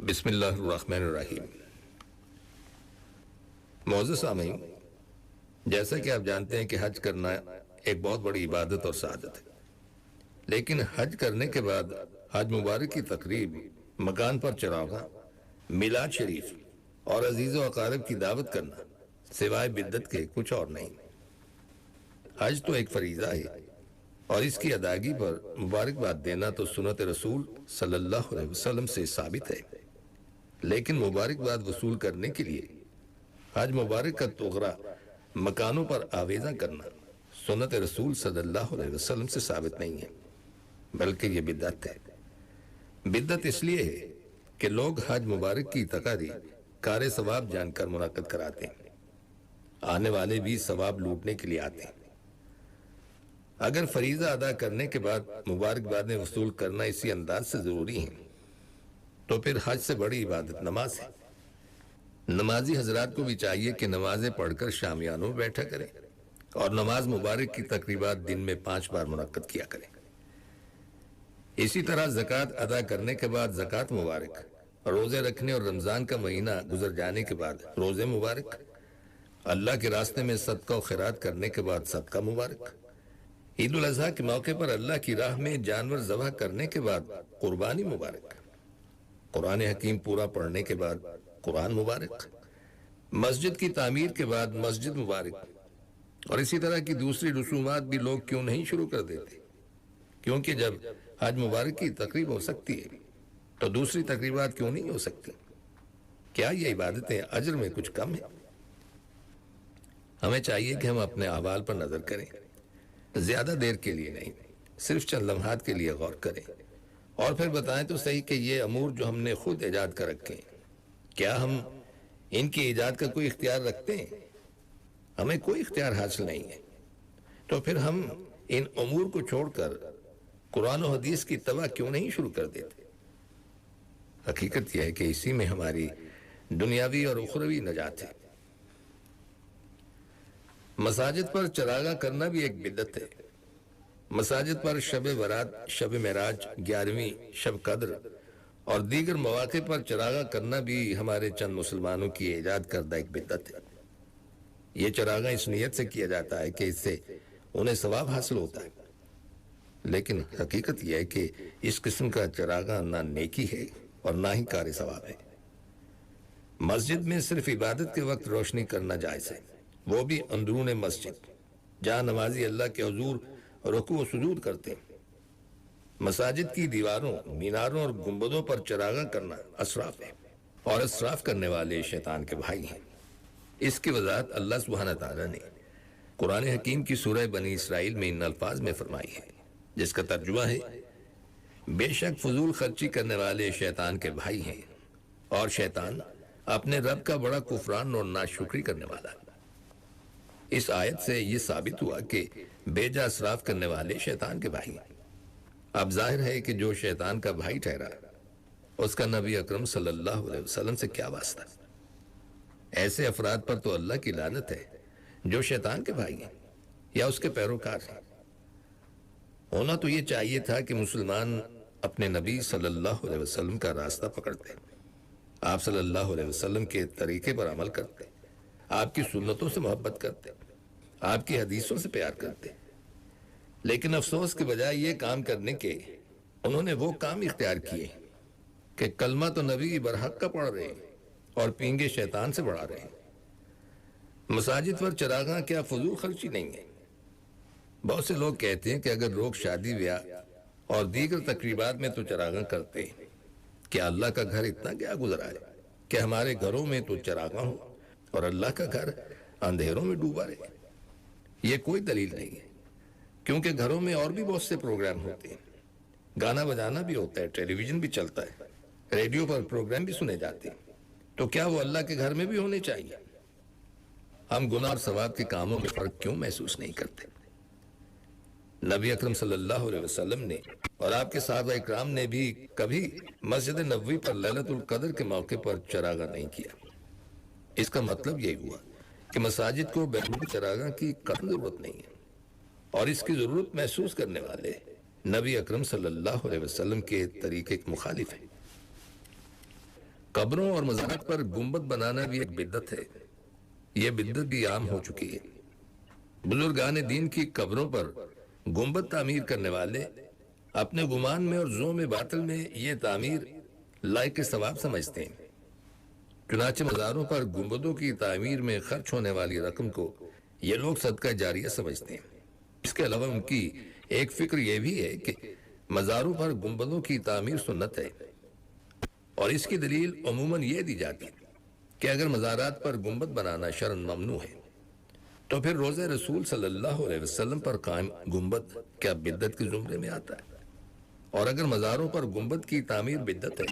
بسم اللہ الرحمن الرحیم۔ معزز سامعین، جیسا کہ آپ جانتے ہیں کہ حج کرنا ایک بہت بڑی عبادت اور سعادت ہے، لیکن حج کرنے کے بعد حج مبارک کی تقریب، مکان پر چراغاں، میلاد شریف اور عزیز و اقارب کی دعوت کرنا سوائے بدعت کے کچھ اور نہیں۔ حج تو ایک فریضہ ہے اور اس کی ادائیگی پر مبارکباد دینا تو سنت رسول صلی اللہ علیہ وسلم سے ثابت ہے، لیکن مبارکباد وصول کرنے کے لیے حج مبارک کا تغرا مکانوں پر آویزاں کرنا سنت رسول صلی اللہ علیہ وسلم سے ثابت نہیں ہے، بلکہ یہ بدعت ہے۔ بدعت اس لیے ہے کہ لوگ حج مبارک کی تقاریب کار ثواب جان کر منعقد کراتے ہیں، آنے والے بھی ثواب لوٹنے کے لیے آتے ہیں۔ اگر فریضہ ادا کرنے کے بعد مبارکبادیں وصول کرنا اسی انداز سے ضروری ہے تو پھر حج سے بڑی عبادت نماز ہے۔ نمازی حضرات کو بھی چاہیے کہ نمازیں پڑھ کر شامیانوں میں بیٹھا کریں اور نماز مبارک کی تقریبات دن میں 5 بار منعقد کیا کریں۔ اسی طرح زکوٰۃ ادا کرنے کے بعد زکوٰۃ مبارک، روزے رکھنے اور رمضان کا مہینہ گزر جانے کے بعد روزے مبارک، اللہ کے راستے میں صدقہ و خیرات کرنے کے بعد صدقہ مبارک، عید الاضحیٰ کے موقع پر اللہ کی راہ میں جانور ذبح کرنے کے بعد قربانی مبارک، قرآن حکیم پورا پڑھنے کے بعد قرآن مبارک، مسجد کی تعمیر کے بعد مسجد مبارک، اور اسی طرح کی دوسری رسومات بھی لوگ کیوں نہیں شروع کر دیتے؟ کیونکہ جب حج مبارک کی تقریب ہو سکتی ہے تو دوسری تقریبات کیوں نہیں ہو سکتی؟ کیا یہ عبادتیں اجر میں کچھ کم ہیں؟ ہمیں چاہیے کہ ہم اپنے اعمال پر نظر کریں، زیادہ دیر کے لیے نہیں، صرف چند لمحات کے لیے غور کریں اور پھر بتائیں تو صحیح کہ یہ امور جو ہم نے خود ایجاد کر رکھے ہیں، کیا ہم ان کی ایجاد کا کوئی اختیار رکھتے ہیں؟ ہمیں کوئی اختیار حاصل نہیں ہے، تو پھر ہم ان امور کو چھوڑ کر قرآن و حدیث کی اتباع کیوں نہیں شروع کر دیتے؟ حقیقت یہ ہے کہ اسی میں ہماری دنیاوی اور اخروی نجات ہے۔ مساجد پر چراغاں کرنا بھی ایک بدعت ہے۔ مساجد پر شب برات، شب معراج، 11ویں شب قدر اور دیگر مواقع پر چراغاں کرنا بھی ہمارے چند مسلمانوں کی ایجاد کردہ ایک بدعت ہے۔ یہ چراغاں اس نیت سے کیا جاتا ہے کہ اس سے انہیں ثواب حاصل ہوتا ہے، لیکن حقیقت یہ ہے کہ اس قسم کا چراغاں نہ نیکی ہے اور نہ ہی کار ثواب ہے۔ مسجد میں صرف عبادت کے وقت روشنی کرنا جائز ہے، وہ بھی اندرون مسجد جہاں نمازی اللہ کے حضور رکوع و سجود کرتے ہیں۔ مساجد کی دیواروں، میناروں اور گنبدوں پر چراغاں کرنا اسراف ہے، اور اسراف کرنے والے شیطان کے بھائی ہیں۔ اس کی وضاحت اللہ سبحانہ تعالیٰ نے قرآن حکیم کی سورہ بنی اسرائیل میں ان الفاظ میں فرمائی ہے، جس کا ترجمہ ہے: بے شک فضول خرچی کرنے والے شیطان کے بھائی ہیں، اور شیطان اپنے رب کا بڑا کفران اور ناشکری کرنے والا ہے۔ اس آیت سے یہ ثابت ہوا کہ بے جا اسراف کرنے والے شیطان کے بھائی ہیں۔ اب ظاہر ہے کہ جو شیطان کا بھائی ٹھہرا اس کا نبی اکرم صلی اللہ علیہ وسلم سے کیا واسطہ؟ ایسے افراد پر تو اللہ کی لعنت ہے جو شیطان کے بھائی ہیں یا اس کے پیروکار ہیں۔ ہونا تو یہ چاہیے تھا کہ مسلمان اپنے نبی صلی اللہ علیہ وسلم کا راستہ پکڑتے، آپ صلی اللہ علیہ وسلم کے طریقے پر عمل کرتے، آپ کی سنتوں سے محبت کرتے، آپ کی حدیثوں سے پیار کرتے، لیکن افسوس کے بجائے یہ کام کرنے کے انہوں نے وہ کام اختیار کیے کہ کلمہ تو نبی برحق کا پڑھ رہے ہیں اور پینگے شیطان سے بڑھا رہے ہیں۔ مساجد پر چراغاں کیا فضول خرچی نہیں ہے؟ بہت سے لوگ کہتے ہیں کہ اگر لوگ شادی بیاہ اور دیگر تقریبات میں تو چراغاں کرتے ہیں، کیا اللہ کا گھر اتنا کیا گزرا ہے کہ ہمارے گھروں میں تو چراغاں ہوں اور اللہ کا گھر اندھیروں میں ڈوبا رہے؟ یہ کوئی دلیل نہیں ہے، کیونکہ گھروں میں اور بھی بہت سے پروگرام ہوتے ہیں، گانا بجانا بھی ہوتا ہے، ٹیلی ویژن بھی چلتا ہے، ریڈیو پر پروگرام بھی سنے جاتے ہیں، تو کیا وہ اللہ کے گھر میں بھی ہونے چاہیے؟ ہم گناہ اور ثواب کے کاموں میں فرق کیوں محسوس نہیں کرتے؟ نبی اکرم صلی اللہ علیہ وسلم نے اور آپ کے صحابہ اکرام نے بھی کبھی مسجد نبوی پر لیلۃ القدر کے موقع پر چراغاں نہیں کیا۔ اس کا مطلب یہ ہوا کہ مساجد کو بیرون چراغاں کی قطعی ضرورت نہیں ہے، اور اس کی ضرورت محسوس کرنے والے نبی اکرم صلی اللہ علیہ وسلم کے طریقے کے مخالف ہیں۔ قبروں اور مزارات پر گنبد بنانا بھی ایک بدعت ہے، یہ بدعت بھی عام ہو چکی ہے۔ بزرگان دین کی قبروں پر گنبد تعمیر کرنے والے اپنے گمان میں اور زوم باطل میں یہ تعمیر لائق ثواب سمجھتے ہیں، چنانچہ مزاروں پر گنبدوں کی تعمیر میں خرچ ہونے والی رقم کو یہ لوگ صدقہ جاریہ سمجھتے ہیں۔ اس کے علاوہ ان کی ایک فکر یہ بھی ہے کہ مزاروں پر گنبدوں کی تعمیر سنت ہے، اور اس کی دلیل عموماً یہ دی جاتی ہے کہ اگر مزارات پر گنبد بنانا شرعاً ممنوع ہے تو پھر روضہ رسول صلی اللہ علیہ وسلم پر قائم گنبد کیا بدعت کے زمرے میں آتا ہے؟ اور اگر مزاروں پر گنبد کی تعمیر بدعت ہے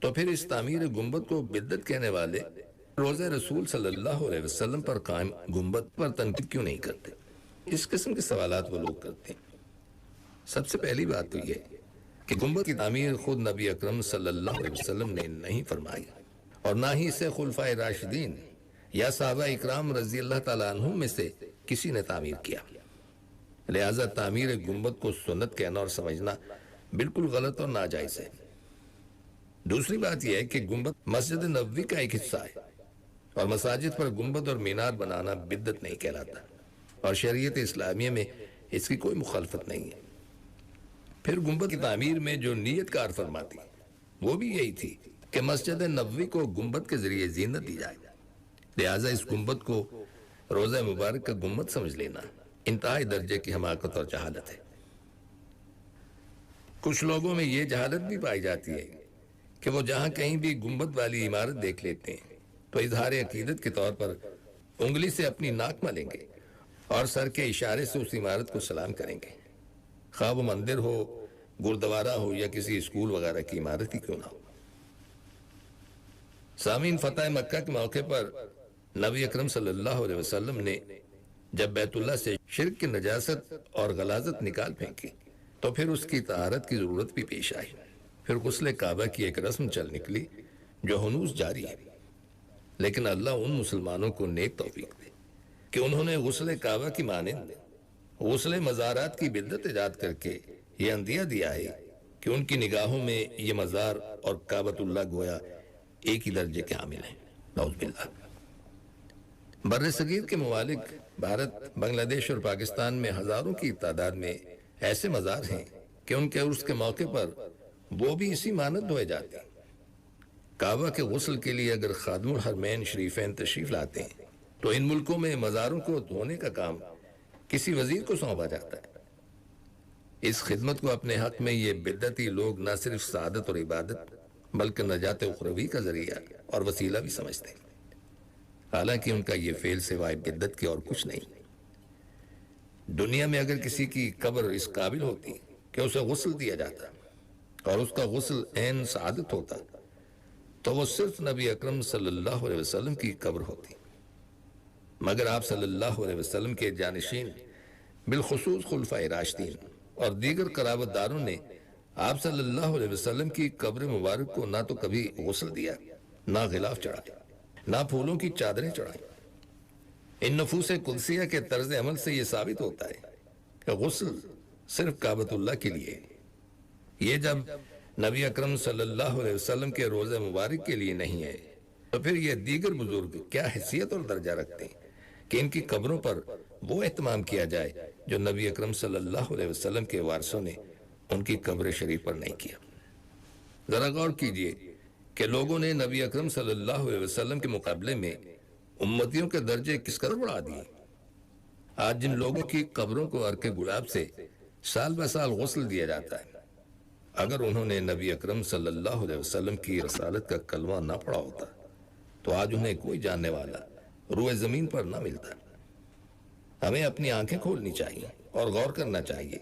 تو پھر اس تعمیر گنبد کو بدعت کہنے والے روضہ رسول صلی اللہ علیہ وسلم پر قائم گنبد پر تنقید کیوں نہیں کرتے؟ اس قسم کے سوالات وہ لوگ کرتے ہیں۔ سب سے پہلی بات تو یہ کہ گنبد کی تعمیر خود نبی اکرم صلی اللہ علیہ وسلم نے نہیں فرمائی، اور نہ ہی اسے خلفائے راشدین یا صحابہ اکرام رضی اللہ تعالیٰ عنہم میں سے کسی نے تعمیر کیا، لہذا تعمیر گنبد کو سنت کہنا اور سمجھنا بالکل غلط اور ناجائز ہے۔ دوسری بات یہ ہے کہ گنبد مسجد نبوی کا ایک حصہ ہے، اور مساجد پر گنبد اور مینار بنانا بدعت نہیں کہلاتا، اور شریعت اسلامیہ میں اس کی کوئی مخالفت نہیں ہے۔ پھر گنبد کی تعمیر میں جو نیت کار فرماتی وہ بھی یہی تھی کہ مسجد نبوی کو گنبد کے ذریعے زینت دی جائے، لہٰذا اس گنبد کو روضہ مبارک کا گنبد سمجھ لینا انتہائی درجے کی حماقت اور جہالت ہے۔ کچھ لوگوں میں یہ جہالت بھی پائی جاتی ہے کہ وہ جہاں کہیں بھی گنبد والی عمارت دیکھ لیتے ہیں تو اظہار عقیدت کے طور پر انگلی سے اپنی ناک ملیں گے اور سر کے اشارے سے اس عمارت کو سلام کریں گے، خواہ وہ مندر ہو، گردوارہ ہو یا کسی اسکول وغیرہ کی عمارت ہی کیوں نہ ہو۔ سامعین، فتح مکہ کے موقع پر نبی اکرم صلی اللہ علیہ وسلم نے جب بیت اللہ سے شرک کی نجاست اور غلاظت نکال پھینکی تو پھر اس کی طہارت کی ضرورت بھی پیش آئی۔ پھر غسل کعبہ کی ایک رسم چل نکلی جو ہنوز جاری ہے، لیکن اللہ ان مسلمانوں کو نیک توفیق دے کہ انہوں نے غسل کعبہ کی مانند غسل مزارات کی بدعت ایجاد کر کے یہ اندیہ دیا ہے کہ ان کی نگاہوں میں یہ مزار اور کعبۃ اللہ گویا ایک ہی درجے کے حامل ہیں۔ نعوذ باللہ۔ بر صغیر کے ممالک بھارت، بنگلہ دیش اور پاکستان میں ہزاروں کی تعداد میں ایسے مزار ہیں کہ ان کے عرس کے موقع پر وہ بھی اسی مانند دھوئے جاتے ہیں۔ کعبہ کے غسل کے لیے اگر خادم الحرمین شریفین تشریف لاتے ہیں تو ان ملکوں میں مزاروں کو دھونے کا کام کسی وزیر کو سونپا جاتا ہے۔ اس خدمت کو اپنے حق میں یہ بدعتی لوگ نہ صرف سعادت اور عبادت بلکہ نجات اخروی کا ذریعہ اور وسیلہ بھی سمجھتے ہیں، حالانکہ ان کا یہ فعل سوائے بدعت کے اور کچھ نہیں۔ دنیا میں اگر کسی کی قبر اس قابل ہوتی کہ اسے غسل دیا جاتا اور اس کا غسل عین سعادت ہوتا تو وہ صرف نبی اکرم صلی اللہ علیہ وسلم کی قبر ہوتی، مگر آپ صلی اللہ علیہ وسلم کے جانشین بالخصوص خلفائے راشدین اور دیگر قرابت داروں نے آپ صلی اللہ علیہ وسلم کی قبر مبارک کو نہ تو کبھی غسل دیا، نہ غلاف چڑھایا، نہ پھولوں کی چادریں چڑھائیں۔ ان نفوس قدسیہ کے طرز عمل سے یہ ثابت ہوتا ہے کہ غسل صرف کعبۃ اللہ کے لیے ہے۔ یہ جب نبی اکرم صلی اللہ علیہ وسلم کے روضہ مبارک کے لیے نہیں ہے تو پھر یہ دیگر بزرگ کیا حیثیت اور درجہ رکھتے ہیں کہ ان کی قبروں پر وہ اہتمام کیا جائے جو نبی اکرم صلی اللہ علیہ وسلم کے وارثوں نے ان کی قبر شریف پر نہیں کیا۔ ذرا غور کیجئے کہ لوگوں نے نبی اکرم صلی اللہ علیہ وسلم کے مقابلے میں امتیوں کے درجے کس قدر بڑھا دیے۔ آج جن لوگوں کی قبروں کو عرق گلاب سے سال بہ سال غسل دیا جاتا ہے، اگر انہوں نے نبی اکرم صلی اللہ علیہ وسلم کی رسالت کا کلمہ نہ پڑھا ہوتا تو آج انہیں کوئی جاننے والا روئے زمین پر نہ ملتا۔ ہمیں اپنی آنکھیں کھولنی چاہیے اور غور کرنا چاہیے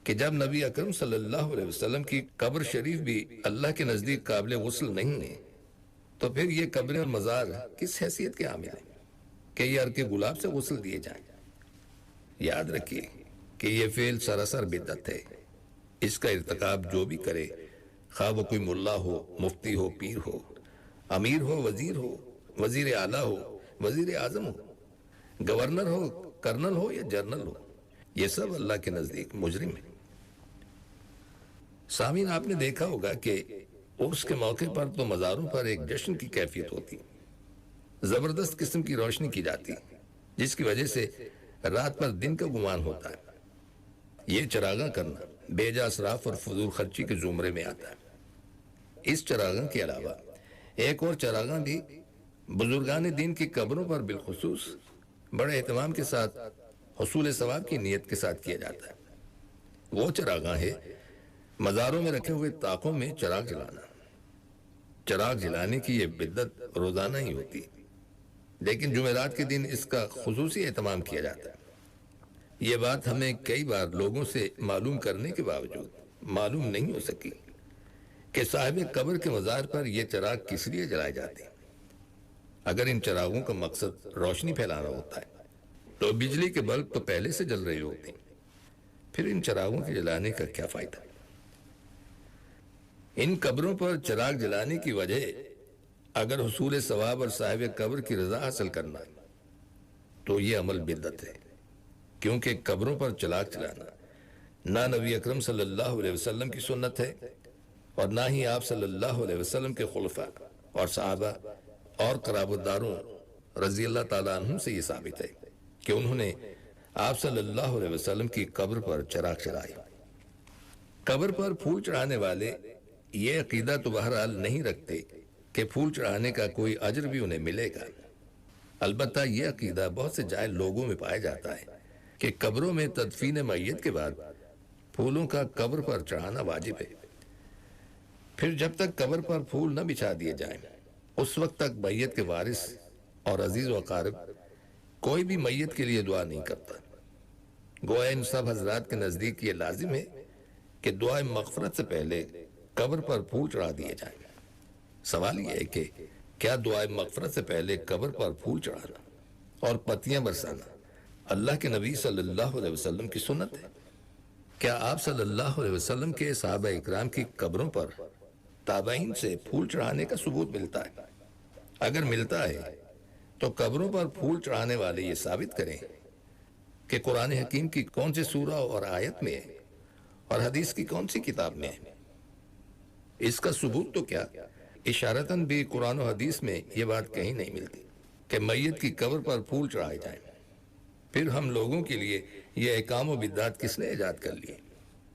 کہ جب نبی اکرم صلی اللہ علیہ وسلم کی قبر شریف بھی اللہ کے نزدیک قابل غسل نہیں ہے تو پھر یہ قبریں اور مزار کس حیثیت کے حامل ہیں کہ یہ عرق گلاب سے غسل دیے جائیں۔ یاد رکھیے کہ یہ فعل سراسر بدعت ہے۔ اس کا ارتکاب جو بھی کرے، خواہ وہ کوئی ملا ہو، مفتی ہو، پیر ہو، امیر ہو، وزیر اعلیٰ ہو، وزیر اعظم ہو، گورنر ہو، کرنل ہو یا جرنل ہو، یہ سب اللہ کے نزدیک مجرم ہے۔ سامعین، آپ نے دیکھا ہوگا کہ عرس کے موقع پر تو مزاروں پر ایک جشن کی کیفیت ہوتی، زبردست قسم کی روشنی کی جاتی، جس کی وجہ سے رات پر دن کا گمان ہوتا ہے۔ یہ چراغاں کرنا بے جا اسراف اور فضول خرچی کے زمرے میں آتا ہے۔ اس چراغاں کے علاوہ ایک اور چراغاں بھی بزرگان دین کی قبروں پر بالخصوص بڑے اہتمام کے ساتھ حصول ثواب کی نیت کے ساتھ کیا جاتا ہے۔ وہ چراغاں ہے مزاروں میں رکھے ہوئے طاقوں میں چراغ جلانا۔ چراغ جلانے کی یہ بدعت روزانہ ہی ہوتی ہے، لیکن جمعرات کے دن اس کا خصوصی اہتمام کیا جاتا ہے۔ یہ بات ہمیں کئی بار لوگوں سے معلوم کرنے کے باوجود معلوم نہیں ہو سکی کہ صاحب قبر کے مزار پر یہ چراغ کس لیے جلائے جاتے ہیں۔ اگر ان چراغوں کا مقصد روشنی پھیلانا ہوتا ہے تو بجلی کے بلب تو پہلے سے جل رہے ہوتے ہیں، پھر ان چراغوں کے جلانے کا کیا فائدہ؟ ان قبروں پر چراغ جلانے کی وجہ اگر حصول ثواب اور صاحب قبر کی رضا حاصل کرنا تو یہ عمل بدعت ہے، کیونکہ قبروں پر چراغ جلانا نہ نبی اکرم صلی اللہ علیہ وسلم کی سنت ہے، اور نہ ہی آپ صلی اللہ علیہ وسلم کے خلفاء اور صحابہ اور قرابت داروں رضی اللہ تعالیٰ عنہم سے یہ ثابت ہے کہ انہوں نے آپ صلی اللہ علیہ وسلم کی قبر پر چراغ چلائے۔ قبر پر پھول چڑھانے والے یہ عقیدہ تو بہرحال نہیں رکھتے کہ پھول چڑھانے کا کوئی اجر بھی انہیں ملے گا۔ البتہ یہ عقیدہ بہت سے جاہل لوگوں میں پایا جاتا ہے کہ قبروں میں تدفین میت کے بعد پھولوں کا قبر پر چڑھانا واجب ہے، پھر جب تک قبر پر پھول نہ بچھا دیے جائیں اس وقت تک میت کے وارث اور عزیز و اقارب کوئی بھی میت کے لیے دعا نہیں کرتا۔ گویا ان سب حضرات کے نزدیک یہ لازم ہے کہ دعائے مغفرت سے پہلے قبر پر پھول چڑھا دیے جائیں۔ سوال یہ ہے کہ کیا دعائے مغفرت سے پہلے قبر پر پھول چڑھانا اور پتیاں برسانا اللہ کے نبی صلی اللہ علیہ وسلم کی سنت ہے؟ کیا آپ صلی اللہ علیہ وسلم کے صحابہ اکرام کی قبروں پر تابعین سے پھول چڑھانے کا ثبوت ملتا ہے؟ اگر ملتا ہے تو قبروں پر پھول چڑھانے والے یہ ثابت کریں کہ قرآن حکیم کی کون سی سورہ اور آیت میں ہے اور حدیث کی کون سی کتاب میں ہے۔ اس کا ثبوت تو کیا، اشارتاً بھی قرآن و حدیث میں یہ بات کہیں نہیں ملتی کہ میت کی قبر پر پھول چڑھائے جائیں۔ پھر ہم لوگوں کے لیے یہ احکام و بدعات کس نے ایجاد کر لیے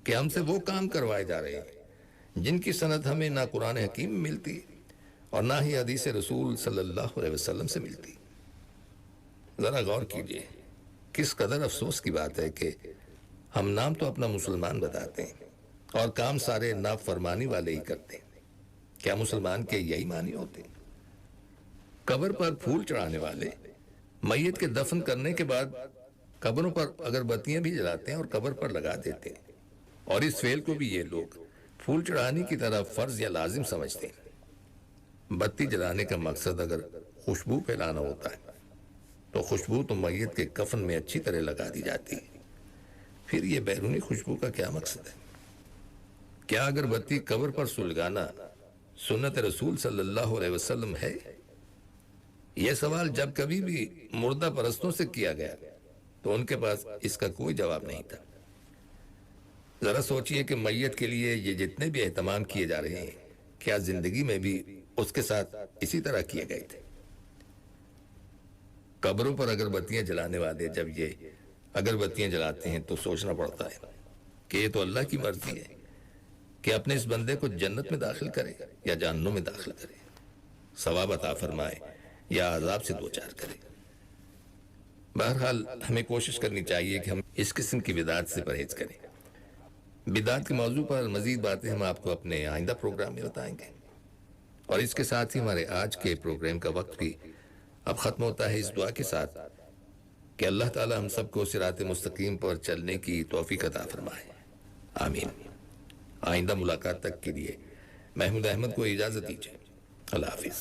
کہ ہم سے وہ کام کروائے جا رہے ہیں جن کی سند ہمیں نہ قرآن حکیم میں ملتی اور نہ ہی حدیث رسول صلی اللہ علیہ وسلم سے ملتی۔ ذرا غور کیجئے، کس قدر افسوس کی بات ہے کہ ہم نام تو اپنا مسلمان بتاتے ہیں اور کام سارے نافرمانی والے ہی کرتے ہیں۔ کیا مسلمان کے یہی معنی ہوتے ہیں؟ قبر پر پھول چڑھانے والے میت کے دفن کرنے کے بعد قبروں پر اگربتیاں بھی جلاتے ہیں اور قبر پر لگا دیتے ہیں، اور اس فعل کو بھی یہ لوگ پھول چڑھانے کی طرح فرض یا لازم سمجھتے ہیں۔ بتی جلانے کا مقصد اگر خوشبو پھیلانا ہوتا ہے تو خوشبو تو میت کے کفن میں اچھی طرح لگا دی جاتی ہے، پھر یہ بیرونی خوشبو کا کیا مقصد ہے؟ کیا اگربتی قبر پر سلگانا سنت رسول صلی اللہ علیہ وسلم ہے؟ یہ سوال جب کبھی بھی مردہ پرستوں سے کیا گیا تو ان کے پاس اس کا کوئی جواب نہیں تھا۔ ذرا سوچئے کہ میت کے لیے یہ جتنے بھی اہتمام کیے جا رہے ہیں کیا زندگی میں بھی اس کے ساتھ اسی طرح کیے گئے تھے؟ قبروں پر اگربتیاں جلانے والے جب یہ اگربتیاں جلاتے ہیں تو سوچنا پڑتا ہے کہ یہ تو اللہ کی مرضی ہے کہ اپنے اس بندے کو جنت میں داخل کرے یا جہنم میں داخل کرے، ثواب عطا فرمائے یا عذاب سے دوچار کرے۔ بہرحال ہمیں کوشش کرنی چاہیے کہ ہم اس قسم کی بدعات سے پرہیز کریں۔ بدعات کے موضوع پر مزید باتیں ہم آپ کو اپنے آئندہ پروگرام میں بتائیں گے، اور اس کے ساتھ ہی ہمارے آج کے پروگرام کا وقت بھی اب ختم ہوتا ہے، اس دعا کے ساتھ کہ اللہ تعالی ہم سب کو صراط مستقیم پر چلنے کی توفیق عطا فرمائے، آمین۔ آئندہ ملاقات تک کے لیے محمود احمد کو اجازت دیجیے، اللہ حافظ۔